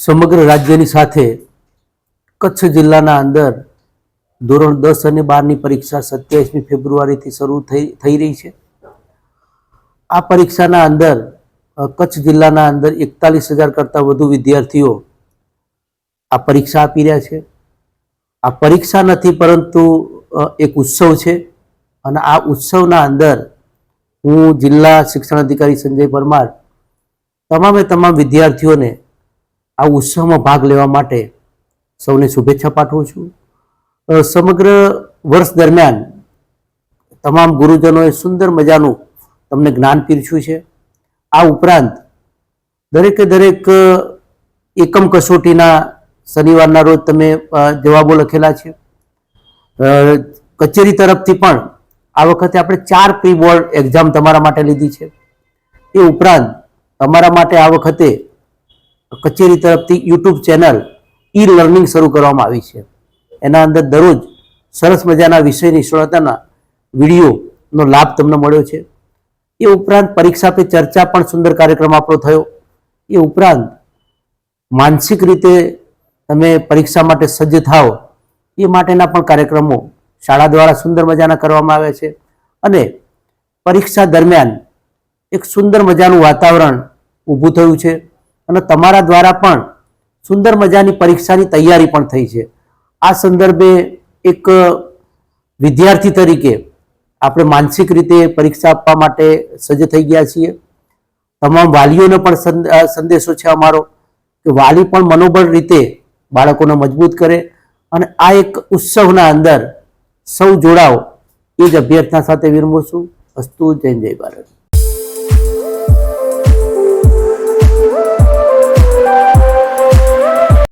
સમગ્ર રાજ્યની સાથે કચ્છ જિલ્લાના અંદર ધોરણ 10 અને 12ની પરીક્ષા 27મી ફેબ્રુઆરીથી શરૂ થઈ રહી છે। આ પરીક્ષાના અંદર કચ્છ જિલ્લાના અંદર 41,000 કરતાં વધુ વિદ્યાર્થીઓ આ પરીક્ષા આપી રહ્યા છે। આ પરીક્ષા નથી પરંતુ એક ઉત્સવ છે અને આ ઉત્સવના અંદર હું જિલ્લા શિક્ષણ અધિકારી સંજય પરમાર તમામ વિદ્યાર્થીઓને આ ઉત્સવમાં ભાગ લેવા માટે સૌને શુભેચ્છા પાઠવું છું। સમગ્ર વર્ષ દરમિયાન તમામ ગુરુજનોએ સુંદર મજાનું તમને જ્ઞાન પીરસ્યું છે। આ ઉપરાંત દરેક એકમ કસોટીના શનિવારના રોજ તમે જવાબો લખેલા છે। કચેરી તરફથી પણ આ વખતે આપણે 4 પ્રી બોર્ડ એક્ઝામ તમારા માટે લીધી છે। એ ઉપરાંત તમારા માટે આ વખતે કચેરી તરફથી યુટ્યુબ ચેનલ ઈ લર્નિંગ શરૂ કરવામાં આવી છે। એના અંદર દરરોજ સરસ મજાના વિષય નિષ્ણાતના વિડીયોનો લાભ તમને મળ્યો છે। એ ઉપરાંત પરીક્ષા પે ચર્ચા પણ સુંદર કાર્યક્રમ આપણો થયો। એ ઉપરાંત માનસિક રીતે તમે પરીક્ષા માટે સજ્જ થાઓ એ માટેના પણ કાર્યક્રમો શાળા દ્વારા સુંદર મજાના કરવામાં આવે છે અને પરીક્ષા દરમિયાન એક સુંદર મજાનું વાતાવરણ ઊભું થયું છે અને તમારા દ્વારા પણ સુંદર મજાની પરીક્ષાની તૈયારી પણ થઈ છે। આ સંદર્ભે એક વિદ્યાર્થી તરીકે આપણે માનસિક રીતે પરીક્ષા આપવા માટે સજ્જ થઈ ગયા છીએ। તમામ વાલીઓને પણ સંદેશો છે અમારો કે વાલી પણ મનોબળ રીતે બાળકોને મજબૂત કરે અને આ એક ઉત્સવના અંદર સૌ જોડાઓ એ જ અભ્યર્થના સાથે વિરમું છું। અસ્તુ, જય ભારત।